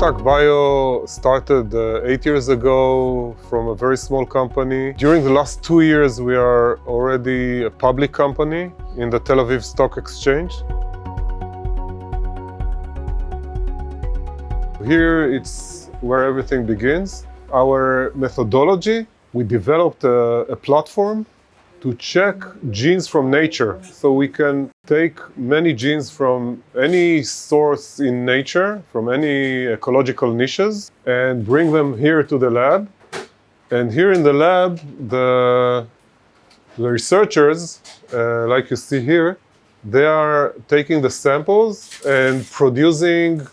Plantarc Bio started 8 years ago from a very small company. During the last 2 years, we are already a public company in the Tel Aviv Stock Exchange. Here it's where everything begins. Our methodology, we developed a platform to check genes from nature. So we can take many genes from any source in nature, from any ecological niches, and bring them here to the lab. And here in the lab, the researchers, like you see here, they are taking the samples and producing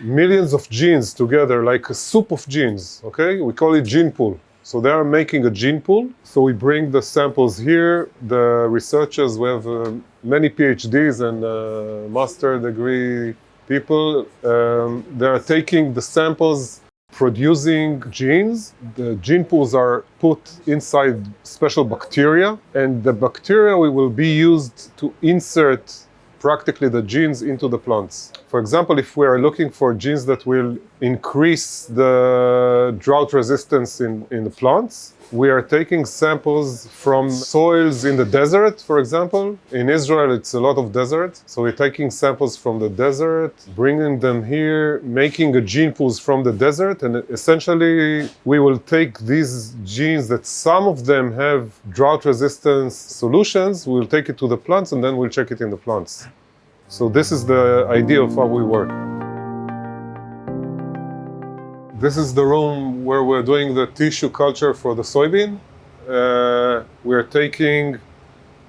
millions of genes together, like a soup of genes, okay? We call it gene pool. So they are making a gene pool. So we bring the samples here. The researchers, we have many PhDs and master degree people. They are taking the samples, producing genes. The gene pools are put inside special bacteria, and the bacteria will be used to insert practically the genes into the plants. For example, if we are looking for genes that will increase the drought resistance in the plants, we are taking samples from soils in the desert, for example. In Israel, it's a lot of desert. So we're taking samples from the desert, bringing them here, making a gene pools from the desert. And essentially, we will take these genes that some of them have drought resistance solutions, we'll take it to the plants, and then we'll check it in the plants. So this is the idea of how we work. This is the room where we're doing the tissue culture for the soybean. We're taking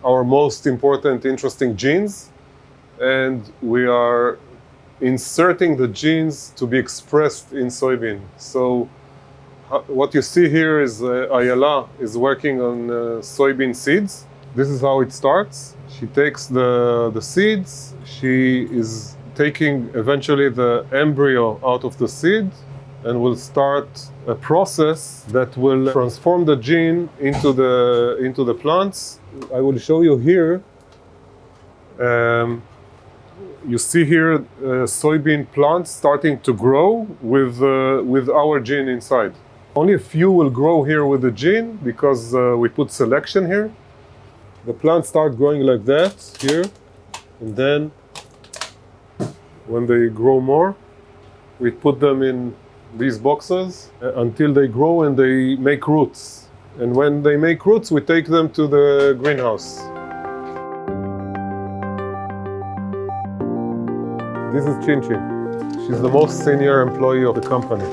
our most important, interesting genes, and we are inserting the genes to be expressed in soybean. So what you see here is Ayala is working on soybean seeds. This is how it starts. She takes the seeds. She is taking eventually the embryo out of the seed, and will start a process that will transform the gene into the plants. I will show you here. You see here soybean plants starting to grow with our gene inside. Only a few will grow here with the gene because we put selection here. The plants start growing like that here, and then when they grow more, we put them in these boxes until they grow and they make roots. And when they make roots, we take them to the greenhouse. This is Chin Chin. She's the most senior employee of the company.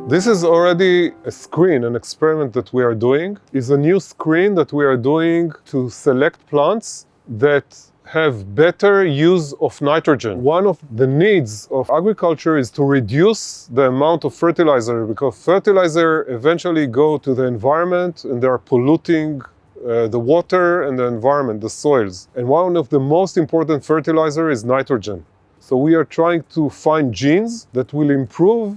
This is already a screen, an experiment that we are doing. It's a new screen that we are doing to select plants that have better use of nitrogen. One of the needs of agriculture is to reduce the amount of fertilizer, because fertilizer eventually go to the environment and they are polluting the water and the environment, the soils. And one of the most important fertilizer is nitrogen. So we are trying to find genes that will improve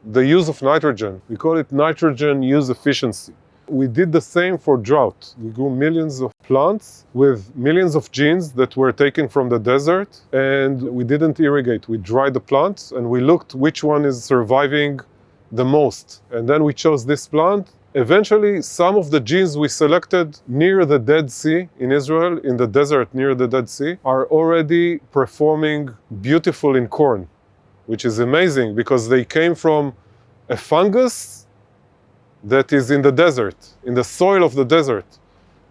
the use of nitrogen. We call it nitrogen use efficiency. We did the same for drought. We grew millions of plants with millions of genes that were taken from the desert, and we didn't irrigate. We dried the plants and we looked which one is surviving the most. And then we chose this plant. Eventually, some of the genes we selected near the Dead Sea in Israel, in the desert near the Dead Sea, are already performing beautiful in corn, which is amazing because they came from a fungus that is in the desert, in the soil of the desert.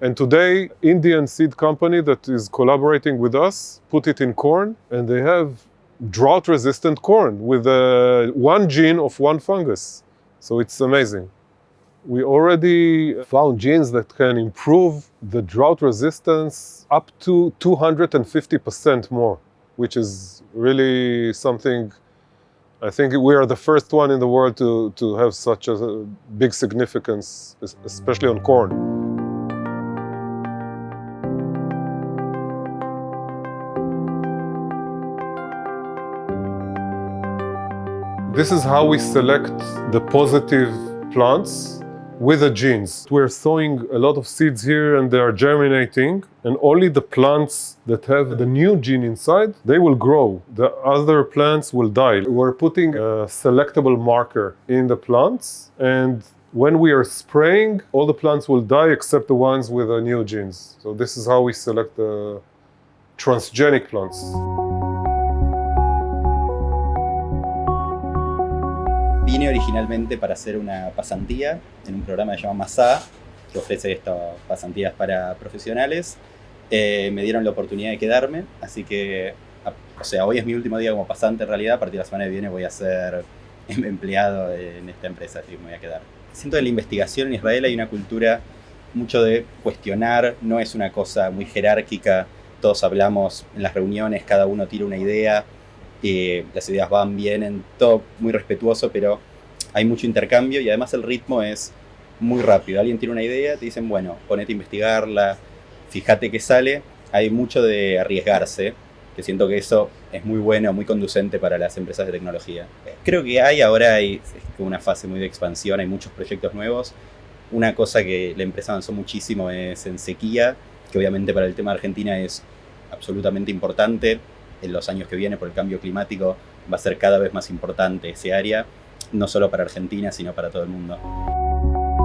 And today, Indian seed company that is collaborating with us, put it in corn, and they have drought-resistant corn with one gene of one fungus. So it's amazing. We already found genes that can improve the drought resistance up to 250% more, which is really something. I think we are the first one in the world to have such a big significance, especially on corn. This is how we select the positive plants. with the genes. We're sowing a lot of seeds here and they are germinating, and only the plants that have the new gene inside, they will grow. The other plants will die. We're putting a selectable marker in the plants, and when we are spraying, all the plants will die except the ones with the new genes. So this is how we select the transgenic plants. Vine originalmente para hacer una pasantía en un programa que se llama Masá, que ofrece estas pasantías para profesionales. Me dieron la oportunidad de quedarme, así que, hoy es mi último día como pasante en realidad. A partir de la semana que viene voy a ser empleado en esta empresa, así que me voy a quedar. Siento que en la investigación en Israel hay una cultura mucho de cuestionar, no es una cosa muy jerárquica. Todos hablamos en las reuniones, cada uno tira una idea. Las ideas van, vienen, todo muy respetuoso, pero hay mucho intercambio y además el ritmo es muy rápido. Alguien tiene una idea, te dicen, bueno, ponete a investigarla, fíjate qué sale. Hay mucho de arriesgarse, que siento que eso es muy bueno, muy conducente para las empresas de tecnología. Creo que ahora hay una fase muy de expansión, hay muchos proyectos nuevos. Una cosa que la empresa avanzó muchísimo es en sequía, que obviamente para el tema de Argentina es absolutamente importante. En los años que vienen, por el cambio climático, va a ser cada vez más importante ese área, no solo para Argentina, sino para todo el mundo.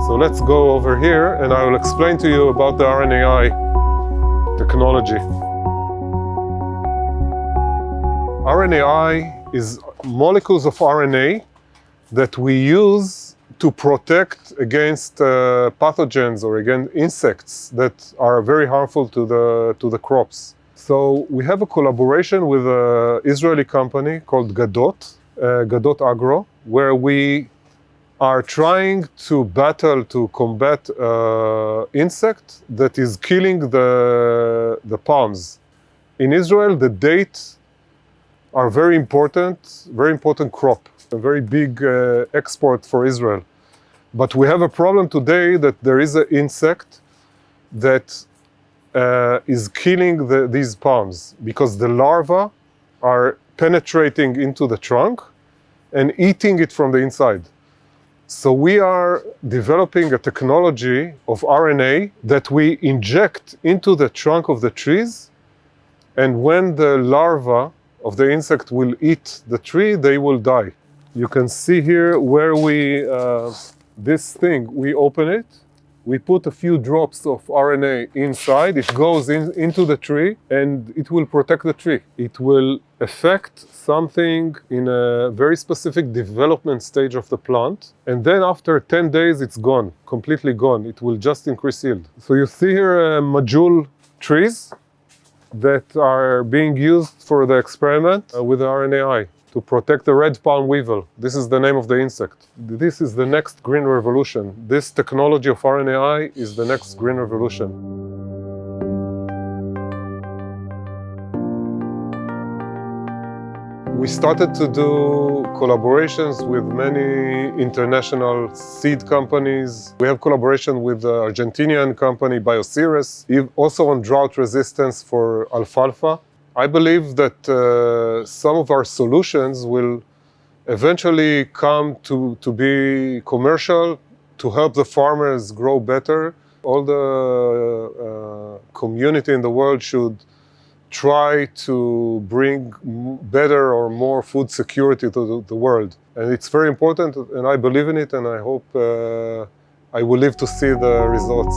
So let's go over here and I will explain to you about the RNAi technology. RNAi is molecules of RNA that we use to protect against pathogens or against insects that are very harmful to the crops. So we have a collaboration with an Israeli company called Gadot Agro, where we are trying to combat insect that is killing the palms. In Israel, the dates are very important crop, a very big export for Israel. But we have a problem today that there is an insect that is killing these palms because the larvae are penetrating into the trunk and eating it from the inside. So we are developing a technology of RNA that we inject into the trunk of the trees, and when the larva of the insect will eat the tree, they will die. You can see here where we open it. We put a few drops of RNA inside, it goes into the tree and it will protect the tree. It will affect something in a very specific development stage of the plant, and then after 10 days it's gone, completely gone. It will just increase yield. So you see here majul trees that are being used for the experiment with the RNAi to protect the red palm weevil. This is the name of the insect. This is the next green revolution. This technology of RNAi is the next green revolution. We started to do collaborations with many international seed companies. We have collaboration with the Argentinian company Bioceres, also on drought resistance for alfalfa. I believe that some of our solutions will eventually come to be commercial, to help the farmers grow better. All the community in the world should try to bring better or more food security to the world. And it's very important, and I believe in it, and I hope I will live to see the results.